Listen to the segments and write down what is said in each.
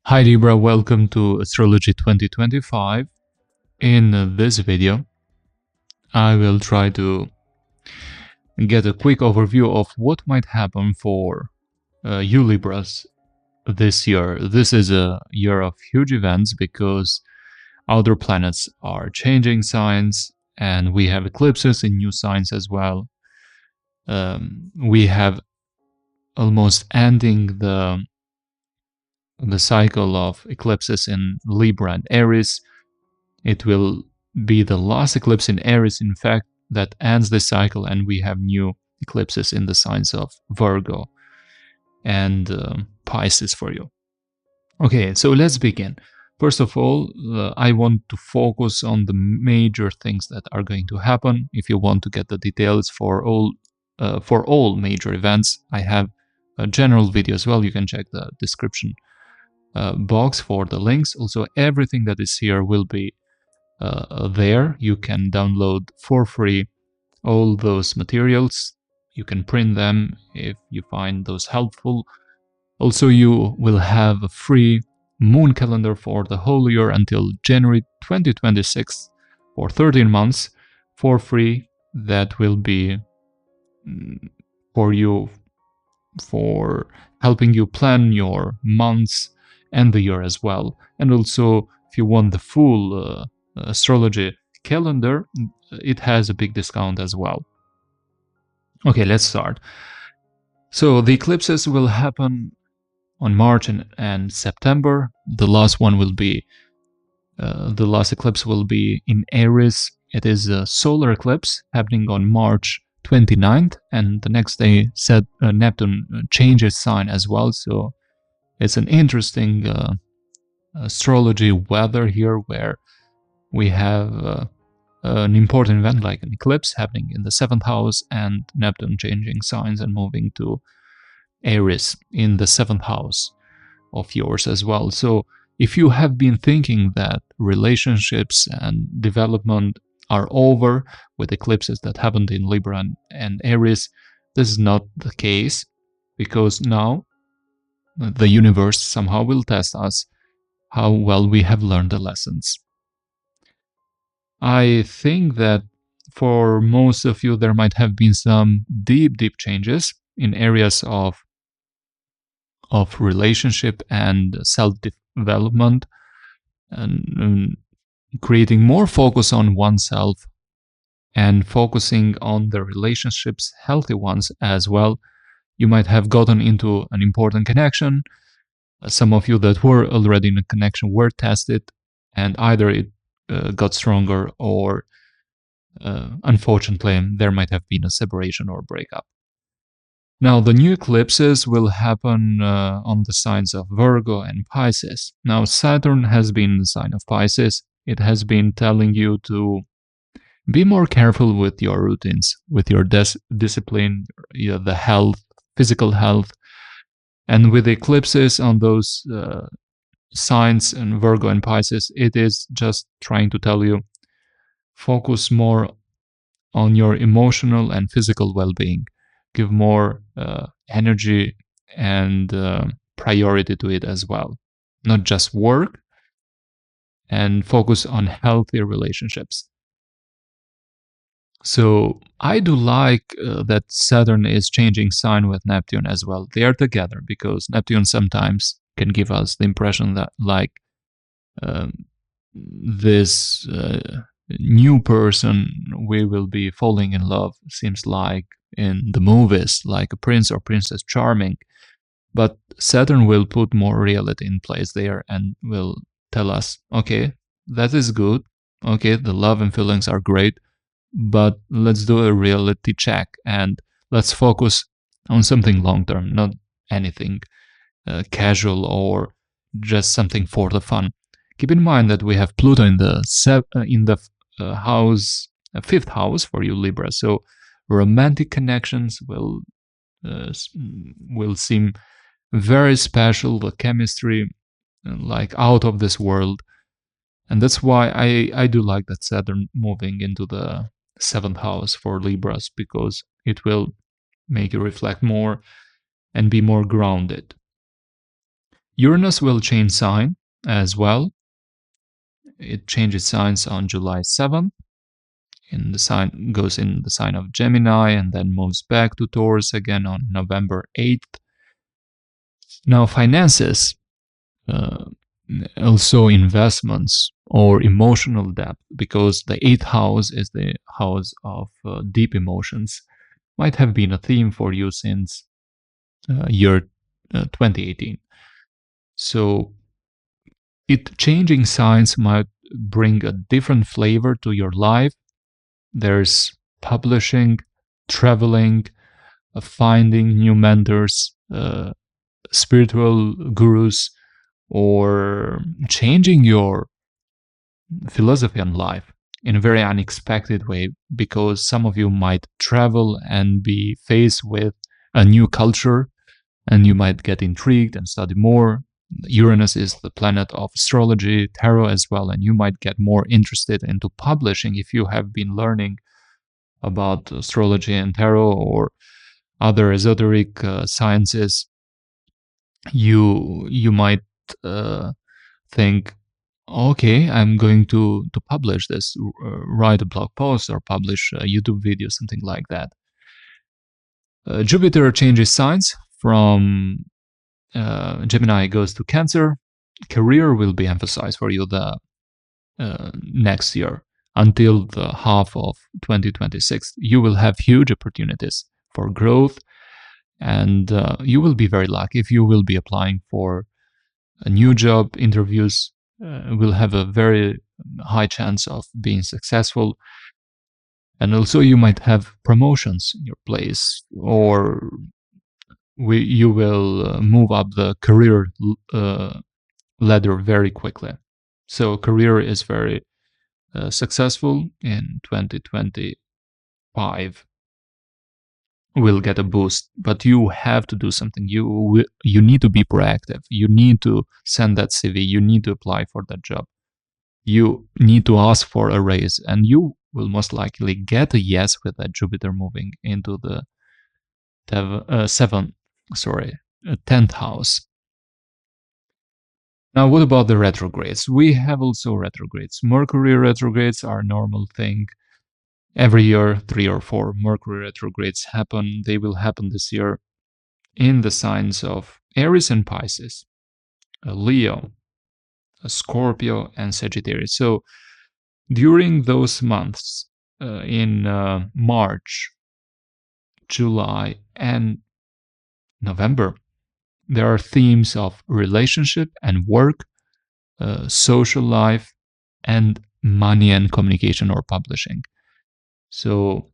Hi Libra, welcome to Astrology 2025. In this video, I will try to get a quick overview of what might happen for you Libras this year. This is a year of huge events because outer planets are changing signs and we have eclipses in new signs as well. We have almost ending the cycle of eclipses in Libra and Aries. It will be the last eclipse in Aries, in fact, that ends the cycle, and we have new eclipses in the signs of Virgo and Pisces for you. Okay, so let's begin. First of all, I want to focus on the major things that are going to happen. If you want to get the details for all major events, I have a general video as well. You can check the description box for the links. Also, everything that is here will be there. You can download for free all those materials. You can print them if you find those helpful. Also, you will have a free moon calendar for the whole year until January 2026 for 13 months for free. That will be for you, for helping you plan your months and the year as well. And also, if you want the full astrology calendar, it has a big discount as well. Okay, let's start. So the eclipses will happen on March and September. The last one will be the last eclipse will be in Aries. It is a solar eclipse happening on March 29th, and the next day Neptune changes sign as well. So it's an interesting astrology weather here, where we have an important event like an eclipse happening in the 7th house and Neptune changing signs and moving to Aries in the 7th house of yours as well. So if you have been thinking that relationships and development are over with eclipses that happened in Libra and Aries, this is not the case, because now the universe somehow will test us how well we have learned the lessons. I think that for most of you, there might have been some deep changes in areas of relationship and self-development, and creating more focus on oneself and focusing on the relationships, healthy ones as well. You might have gotten into an important connection. Some of you that were already in a connection were tested, and either it got stronger, or unfortunately there might have been a separation or breakup. Now the new eclipses will happen on the signs of Virgo and Pisces. Now Saturn has been in the sign of Pisces. It has been telling you to be more careful with your routines, with your discipline, the health, physical health. And with eclipses on those signs in Virgo and Pisces, it is just trying to tell you, focus more on your emotional and physical well-being. Give more energy and priority to it as well. Not just work, and focus on healthy relationships. So I do like that Saturn is changing sign with Neptune as well. They are together because Neptune sometimes can give us the impression that like this new person we will be falling in love, seems like in the movies, like a prince or princess charming. But Saturn will put more reality in place there and will tell us, okay, that is good. Okay, the love and feelings are great, but let's do a reality check and let's focus on something long-term, not anything casual or just something for the fun. Keep in mind that we have Pluto in the house, 5th house for you Libra, so romantic connections will seem very special, the chemistry like out of this world. And that's why I do like that Saturn moving into the 7th house for Libras, because it will make you reflect more and be more grounded. Uranus will change sign as well. It changes signs on July 7th. Goes in the sign of Gemini and then moves back to Taurus again on November 8th. Now, finances, also investments or emotional depth, because the 8th house is the house of deep emotions, might have been a theme for you since year 2018. So changing signs might bring a different flavor to your life. There's publishing, traveling, finding new mentors, spiritual gurus, or changing your philosophy on life in a very unexpected way, because some of you might travel and be faced with a new culture and you might get intrigued and study more. Uranus is the planet of astrology, tarot as well, and you might get more interested into publishing if you have been learning about astrology and tarot or other esoteric sciences. You might think, okay, I'm going to publish this, write a blog post or publish a YouTube video, something like that. Jupiter changes signs from Gemini, goes to Cancer. Career will be emphasized for you the next year until the half of 2026. You will have huge opportunities for growth, and you will be very lucky if you will be applying for a new job. Interviews will have a very high chance of being successful, and also you might have promotions in your place, or you will move up the career ladder very quickly. So career is very successful in 2025. Will get a boost, but you have to do something. You need to be proactive. You need to send that CV. You need to apply for that job. You need to ask for a raise, and you will most likely get a yes with that Jupiter moving into the 10th house. Now, what about the retrogrades? We have also retrogrades. Mercury retrogrades are a normal thing. Every year, 3 or 4 Mercury retrogrades happen. They will happen this year in the signs of Aries and Pisces, Leo, Scorpio, and Sagittarius. So during those months, in March, July, and November, there are themes of relationship and work, social life, and money and communication or publishing. So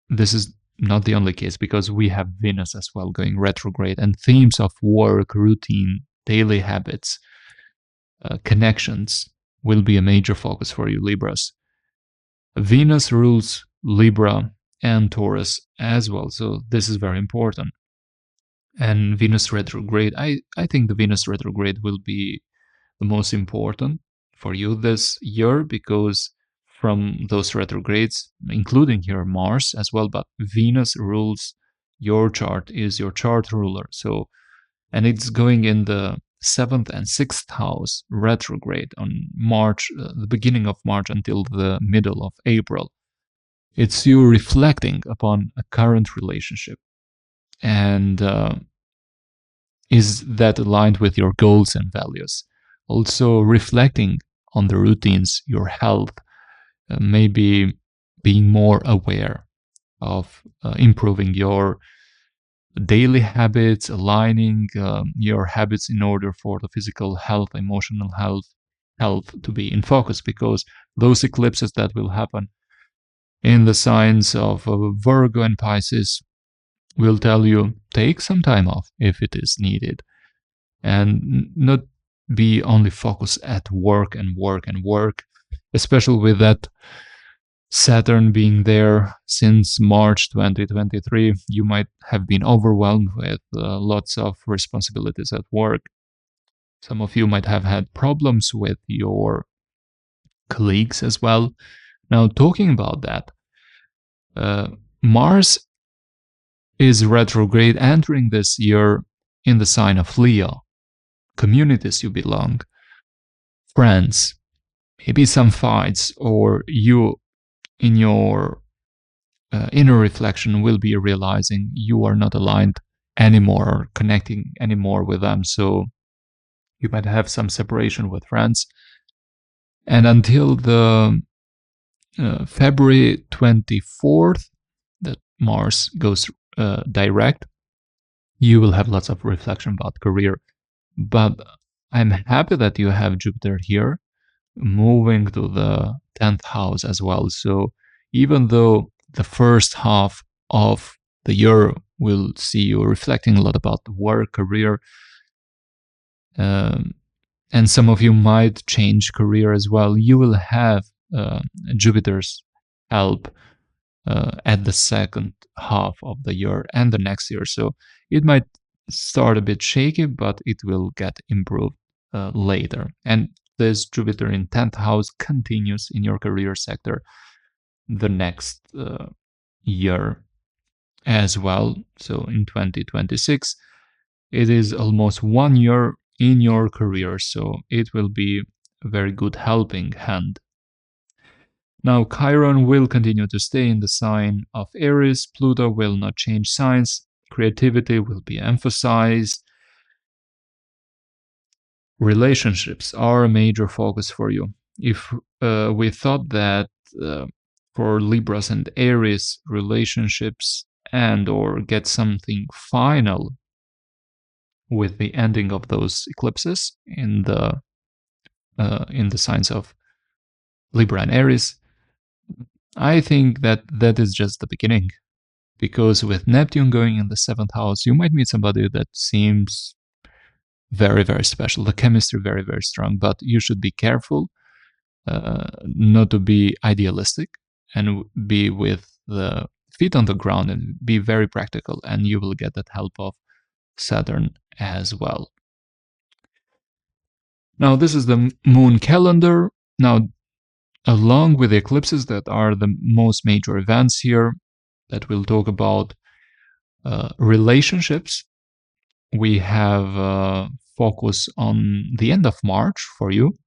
this is not the only case, because we have Venus as well going retrograde, and themes of work, routine, daily habits, connections will be a major focus for you, Libras. Venus rules Libra and Taurus as well, so this is very important. And Venus retrograde, I think the Venus retrograde will be the most important for you this year, because from those retrogrades, including here Mars as well, but Venus rules your chart, is your chart ruler. So, and it's going in the 7th and 6th house retrograde on March, the beginning of March until the middle of April. It's you reflecting upon a current relationship, and is that aligned with your goals and values? Also reflecting on the routines, your health, maybe being more aware of improving your daily habits, aligning your habits in order for the physical health, emotional health to be in focus, because those eclipses that will happen in the signs of Virgo and Pisces will tell you take some time off if it is needed, and not be only focused at work and work and work, especially with that Saturn being there since March 2023. You might have been overwhelmed with lots of responsibilities at work. Some of you might have had problems with your colleagues as well. Now, talking about that, Mars is retrograde entering this year in the sign of Leo. communities you belong, friends, maybe some fights, or you in your inner reflection will be realizing you are not aligned anymore or connecting anymore with them. So you might have some separation with friends. And until the February 24th, that Mars goes direct, you will have lots of reflection about career. But I'm happy that you have Jupiter here, moving to the 10th house as well. So even though the first half of the year will see you reflecting a lot about work, career, and some of you might change career as well, you will have Jupiter's help at the second half of the year and the next year. So it might start a bit shaky, but it will get improved later. And this Jupiter in 10th house continues in your career sector the next year as well. So in 2026, it is almost 1 year in your career. So it will be a very good helping hand. Now, Chiron will continue to stay in the sign of Aries. Pluto will not change signs. Creativity will be emphasized. Relationships are a major focus for you. If we thought that for Libras and Aries, relationships and or get something final with the ending of those eclipses in the signs of Libra and Aries, I think that that is just the beginning. Because with Neptune going in the 7th house, you might meet somebody that seems very, very special. The chemistry very, very strong, but you should be careful not to be idealistic and be with the feet on the ground and be very practical, and you will get that help of Saturn as well. Now, this is the moon calendar. Now, along with the eclipses that are the most major events here that we'll talk about, relationships, we have focus on the end of March for you,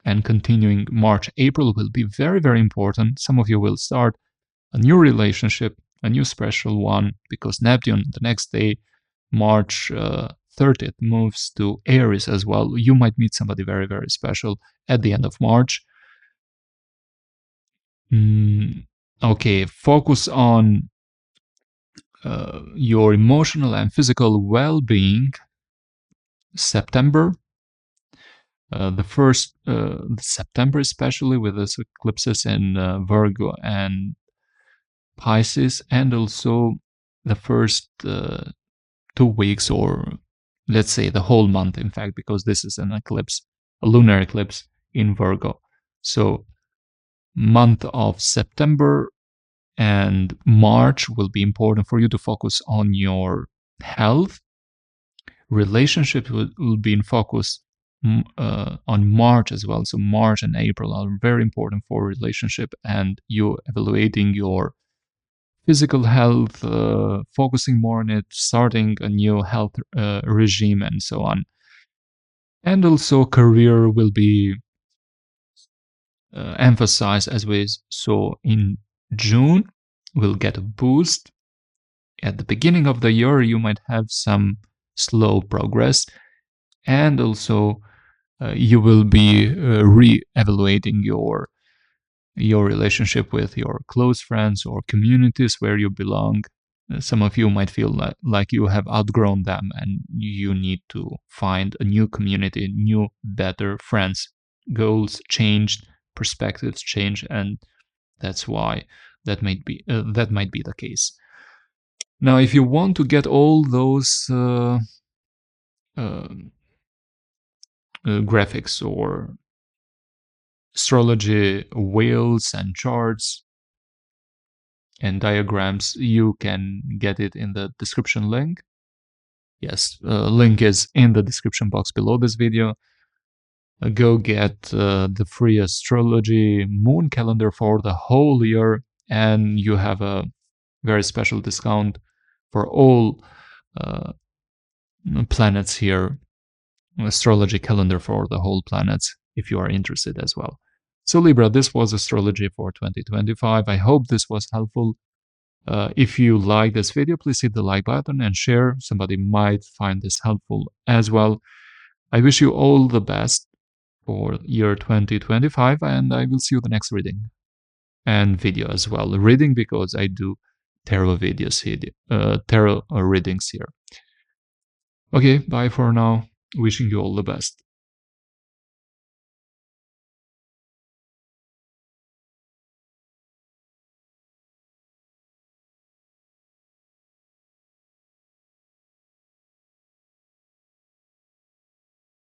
and continuing March, April will be very, very important. Some of you will start a new relationship, a new special one, because Neptune the next day, March 30th, moves to Aries as well. You might meet somebody very, very special at the end of March. Okay, focus on your emotional and physical well-being. September, the first September, especially with this eclipses in Virgo and Pisces, and also the first 2 weeks, or let's say the whole month, in fact, because this is an eclipse, a lunar eclipse in Virgo. So month of September and March will be important for you to focus on your health. Relationships will be in focus on March as well. So March and April are very important for relationship and you evaluating your physical health, focusing more on it, starting a new health regime, and so on. And also career will be emphasized, as we saw in June. We'll get a boost. At the beginning of the year, you might have some slow progress, and also you will be re-evaluating your relationship with your close friends or communities where you belong. Some of you might feel like you have outgrown them and you need to find a new community, new, better friends. Goals changed, perspectives change, and that's why that might be the case. Now, if you want to get all those graphics or astrology wheels and charts and diagrams, you can get it in the description link. Yes, link is in the description box below this video. Go get the free astrology moon calendar for the whole year, and you have a very special discount for all planets here astrology calendar for the whole planets if you are interested as well. So Libra, this was astrology for 2025. I hope this was helpful. If you like this video, please hit the like button and share. Somebody might find this helpful as well. I wish you all the best for year 2025, and I will see you the next reading and video as well. Reading, because I do tarot videos here, tarot readings here. Okay, bye for now. Wishing you all the best.